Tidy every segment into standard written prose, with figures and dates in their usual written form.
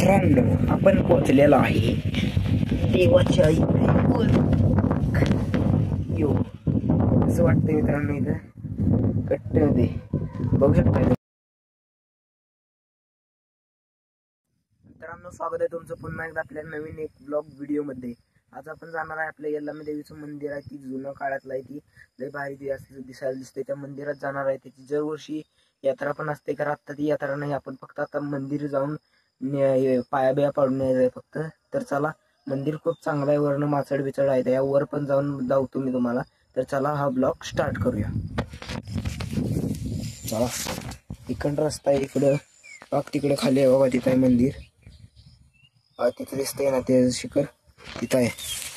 मित्रांनो, आपण पोहोचलेलो आहे देवाच्या यो असं वाटतं मित्रांनो. इथं कट्ट मध्ये बघू शकता. मित्रांनो, स्वागत आहे तुमचं पुन्हा एकदा आपल्या नवीन एक ब्लॉग व्हिडिओ मध्ये. आज आपण जाणार आहे आपल्या यल्लामा देवीचं मंदिर आहे, ती जुनं काळातलं आहे, ती लय भारी दिसायला दिसते. त्या मंदिरात जाणार आहे. त्याची दरवर्षी यात्रा पण असते, कारण आता ती यात्रा नाही, आपण फक्त आता मंदिर जाऊन पाया बिया पाडून यायचंय फक्त. तर चला, मंदिर खूप चांगलं आहे, वरनं माचड बिचड आहे, या वर पण जाऊन दावतो मी तुम्हाला. तर चला हा ब्लॉग स्टार्ट करूया. चला, इकडं रस्ता आहे, इकडं बाग तिकडे खाली आहे बाबा, तिथं आहे मंदिर. तिथं दिसतंय ना ते शिखर, तिथं आहे.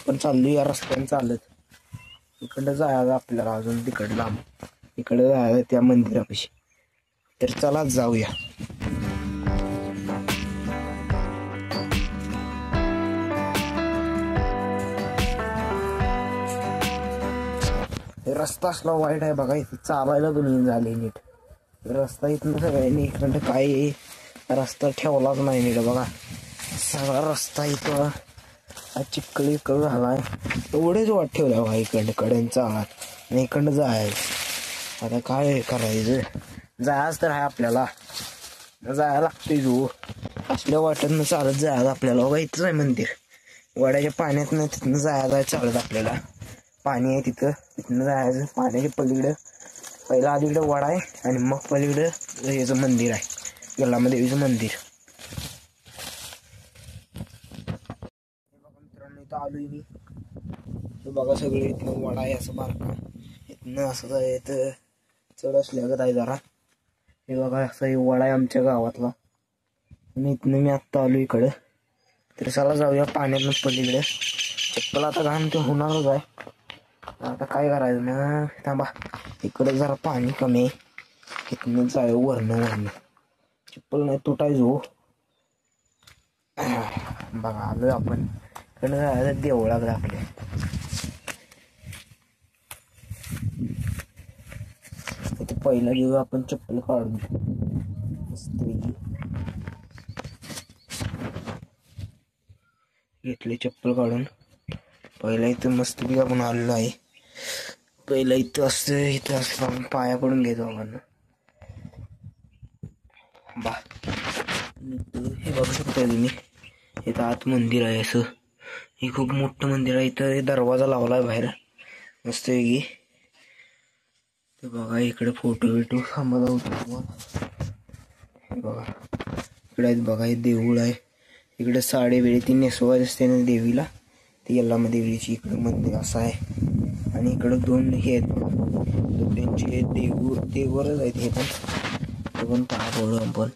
पण चाललो या रस्त्याने चालत. इकडं जायचं आपल्याला, अजून तिकडं लांब इकडं जायचं त्या मंदिरापाशी. तर चला जाऊया. रस्ता असला वाईट आहे बघा, इथे चालायला पण झाले नीट. रस्ता इथनं सगळ्यांनी इकडं काय रस्ता ठेवलाच नाही नीट बघा. सगळा रस्ता इथं चिखल झालाय. एवढेच वाट ठेवल्या बघा इकडं कडेन चालत आणि इकडं जायचं. आता काय करायचं, जायचं तर आहे आपल्याला, जायला लागतोय जो असल्या वाटत चालत जायचं आपल्याला. बघा इथंच आहे मंदिर, वड्याच्या पाण्यात ना तिथनं जायचं चालत आपल्याला. पाणी आहे तिथं, तिथनं जायचं. पाण्याच्या पलीकडं पहिला अलीकडे वडा आहे आणि मग पलीकडं याचं मंदिर आहे, यल्लामा देवीचं मंदिर. बघा मित्रांनो, इथं आलोय मी. बघा सगळे इथनं वडा आहे असं बारका, इथनं असं इथं चढ असल्यागत आहे जरा. हे बघा असं हे वडा आहे आमच्या गावातला, आणि इथनं मी आत्ता आलो इकडं. तर चला जाऊया पाण्यातनं पलीकडे. चप्पल आता घाण ते होणारच आहे, आता काय करायचं ना. थांबा, इकडं जरा पाणी कमी आहे, इथनं जाऊ वरनं. चप्पल नाही तुटायचो. बघा आलोय आपण, इकडं जायचं देवळाकडे आपल्या. इथे पहिला घेऊ आपण चप्पल काढून मस्त घेतले चप्पल काढून. पहिला इथं मस्त बी आपण आलेलो आहे. पहिला इथं असं पाया पडून घेतो आपण. बा हे बघू शकता तुम्ही, इथं आत मंदिर आहे असं. हे खूप मोठं मंदिर आहे. इथं दरवाजा लावलाय बाहेर मस्त वेगळी. ते बघा इकडे फोटो बिटो थांबला होतो बघा. इकडे आहेत बघा, हे देऊळ आहे. इकडे साडी बिडी ती नेसवायची असते ना देवीला, ती यल्लामा देवीची इकडे मंदिर असं आहे. आणि इकडे दोन हे आहेत बघा, त्यांचे देवरच आहेत. हे पण पाया पडू आपण.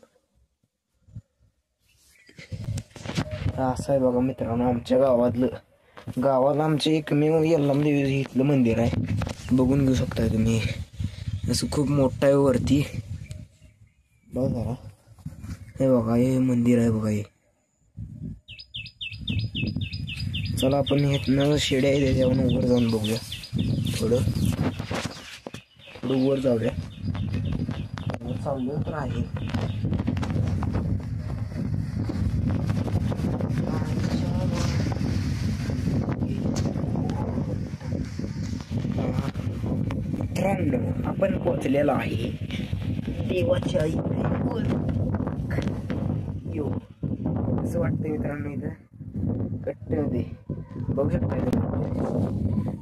असं आहे बघा मित्रांनो, आमच्या गावाला आमचं एकमेव यल्लामा देवी इथलं मंदिर आहे. बघून घेऊ शकता तुम्ही, असं खूप मोठं आहे वरती बघा जरा. हे बघा हे मंदिर आहे बघा हे. चला आपण इथनं शेड्या आहे त्याच्यावरून वर जाऊन बघूया. थोडं वर जाऊया. चाललं तर आहे. मित्रांनो, आपण पोहोचलेलो आहे देवाच्या यो असं वाटतंय मित्रांनो. इथं कट्ट मध्ये बघू शकता.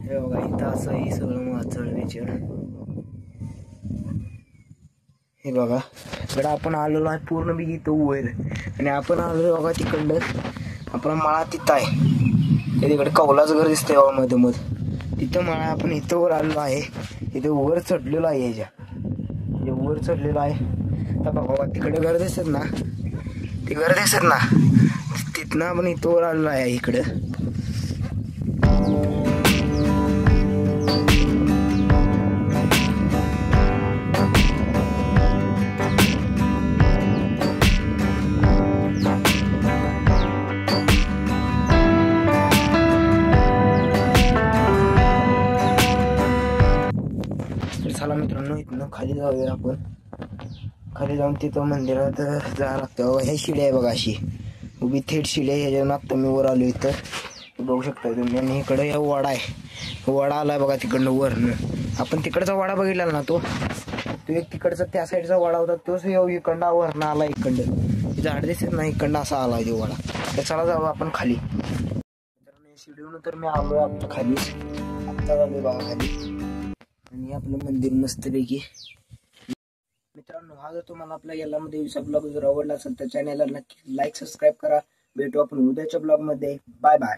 हे बघा इथं असं हे सगळं माचड बिचड. हे बघा इकडं आपण आलेलो आहे पूर्ण बी इथं वर, आणि आपण आलो बघा तिकडं आपला मळा तिथं आहे. तिकडे कौलाचं घर दिसतंय बघा मध्ये मध्ये, तिथं मळा. आपण इथं वर आलेलो आहे, इथं वर चढलेलो आहे. याच्या वर चढलेलो आहे. तर बघा तिकडे घर दिसत ना, ते घर दिसत ना, तिथनं आपण इथं वर आलेलो आहे इकडं. चला मित्रांनो, इथनं खाली जाऊया आपण. खाली जाऊन तिथं मंदिरात जायला लागतं. हे शिडी आहे बघा अशी उभी थेट शिड्या ह्याच्यावर आता मी वर आलो इथं बघू शकता तुम्ही. आणि इकडे हा वाडा आहे, वाडा आलाय बघा तिकडनं वरनं. आपण तिकडचा वाडा बघितला ना, तो एक तिकडचा त्या साईडचा वाडा होता, तोच इकडनं वरनं आला. इकडं झाड दिसत नाही, इकडनं असा आला तो वाडा. तर चला जाऊ आपण खाली. शिडीवरून तर मी आलोय आपलं खाली, आत्ता आलोय बघा खाली. आणि आपलं मंदिर मस्तपैकी. मित्रांनो, हा जर तुम्हाला आपल्या याला ब्लॉग जर आवडला असेल तर चॅनलला नक्की लाईक सबस्क्राईब करा. भेटू आपण उद्याच्या ब्लॉग मध्ये. Bye bye.